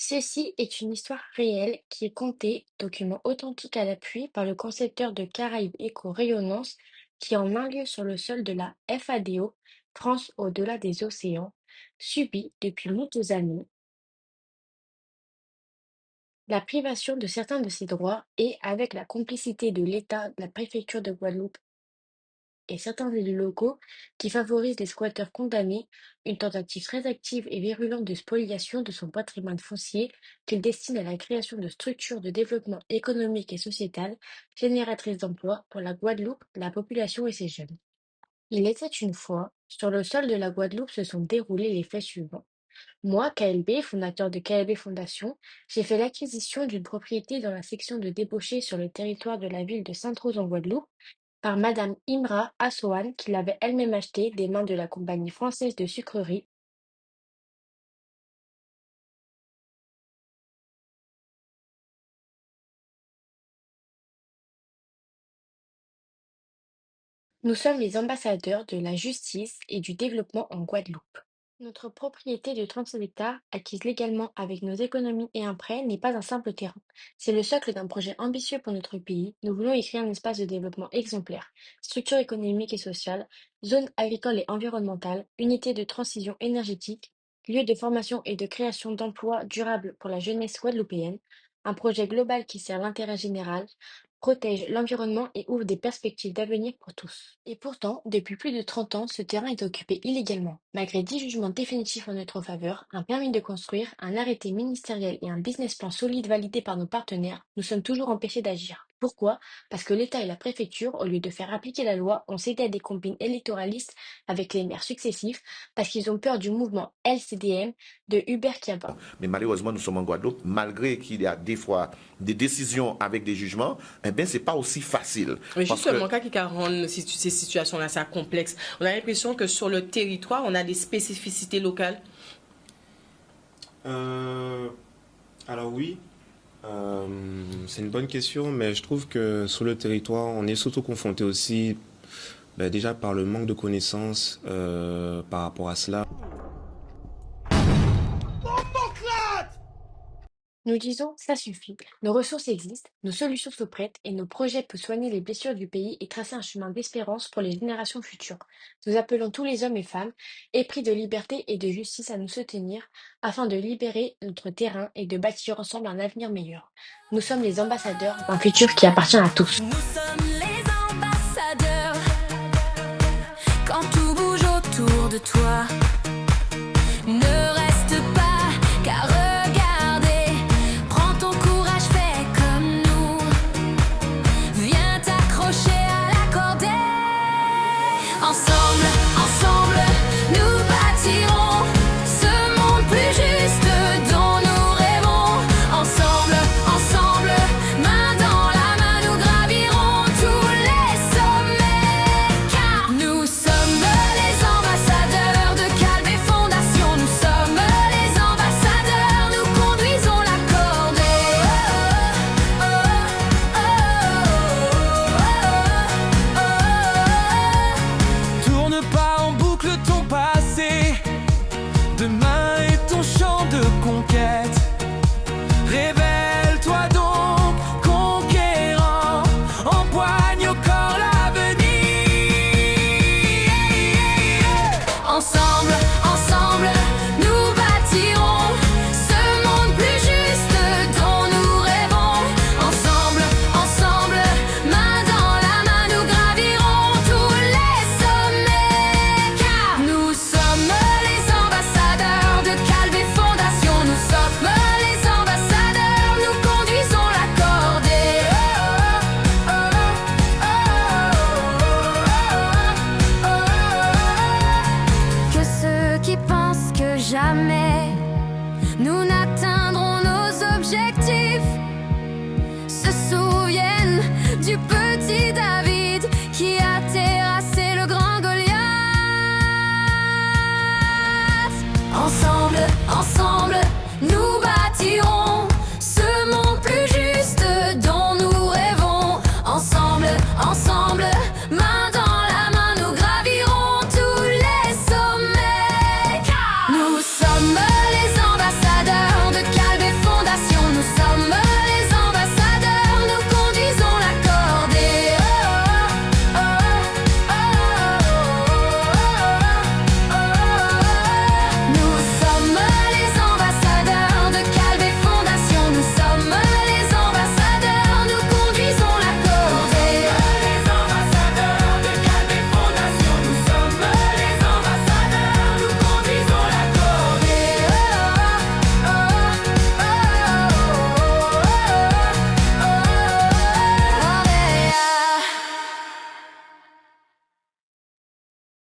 Ceci est une histoire réelle qui est contée, document authentique à l'appui, par le concepteur de Caraïbes Éco-Rayonnance qui, en un lieu sur le sol de la FADO, France au-delà des océans, subit depuis moultes années la privation de certains de ses droits et, avec la complicité de l'État, de la préfecture de Guadeloupe et certains élus locaux qui favorisent les squatteurs condamnés, une tentative très active et virulente de spoliation de son patrimoine foncier qu'il destine à la création de structures de développement économique et sociétal génératrices d'emplois pour la Guadeloupe, la population et ses jeunes. Il était une fois, sur le sol de la Guadeloupe se sont déroulés les faits suivants. Moi, KLB, fondateur de KLB Fondation, j'ai fait l'acquisition d'une propriété dans la section de débauché sur le territoire de la ville de Sainte-Rose en Guadeloupe par Madame Imra Assoane qui l'avait elle-même acheté des mains de la compagnie française de sucreries. Nous sommes les ambassadeurs de la justice et du développement en Guadeloupe. Notre propriété de 37 hectares, acquise légalement avec nos économies et un prêt, n'est pas un simple terrain. C'est le socle d'un projet ambitieux pour notre pays. Nous voulons y créer un espace de développement exemplaire, structure économique et sociale, zone agricole et environnementale, unité de transition énergétique, lieu de formation et de création d'emplois durables pour la jeunesse guadeloupéenne, un projet global qui sert l'intérêt général, protège l'environnement et ouvre des perspectives d'avenir pour tous. Et pourtant, depuis plus de 30 ans, ce terrain est occupé illégalement. Malgré 10 jugements définitifs en notre faveur, un permis de construire, un arrêté ministériel et un business plan solide validé par nos partenaires, nous sommes toujours empêchés d'agir. Pourquoi? Parce que l'État et la préfecture, au lieu de faire appliquer la loi, ont cédé à des combines électoralistes avec les maires successifs, parce qu'ils ont peur du mouvement LCDM de Hubert Kiaba. Mais malheureusement, nous sommes en Guadeloupe, malgré qu'il y a des fois des décisions avec des jugements, eh bien, c'est pas aussi facile. Mais Parce justement, que, quand il rend ces situations-là ça complexe, on a l'impression que sur le territoire, on a des spécificités locales. Euh, alors oui, c'est une bonne question, mais je trouve que sur le territoire, on est surtout confronté aussi déjà par le manque de connaissances par rapport à cela. Nous disons, ça suffit. Nos ressources existent, nos solutions sont prêtes et nos projets peuvent soigner les blessures du pays et tracer un chemin d'espérance pour les générations futures. Nous appelons tous les hommes et femmes, épris de liberté et de justice, à nous soutenir afin de libérer notre terrain et de bâtir ensemble un avenir meilleur. Nous sommes les ambassadeurs d'un futur qui appartient à tous. Nous sommes les ambassadeurs. Quand tout bouge autour de toi, ne reste pas qu'à regarder. Prends ton courage, fais comme nous. Viens t'accrocher à la cordée. Ensemble, ensemble, nous bâtirons ce monde plus juste dont nous rêvons. Ensemble, ensemble, main dans la main, nous gravirons tous les sommets. Car nous sommes les ambassadeurs de Calvé Fondation. Nous sommes les ambassadeurs, nous conduisons la cordée. Tourne pas en boucle ton passé. Demain est ton champ de conquête. Révèle-toi donc, conquérant. Empoigne au corps l'avenir. Ensemble, ensemble, nous bâtirons ce monde plus juste dont nous rêvons. Ensemble, ensemble, main dans la main, nous gravirons tous les sommets. Car nous sommes les ambassadeurs de Calvé Fondation. Nous sommes les ambassadeurs, nous conduisons la cordée. Que ceux qui pensent que jamais nous n'atteindrons nos objectifs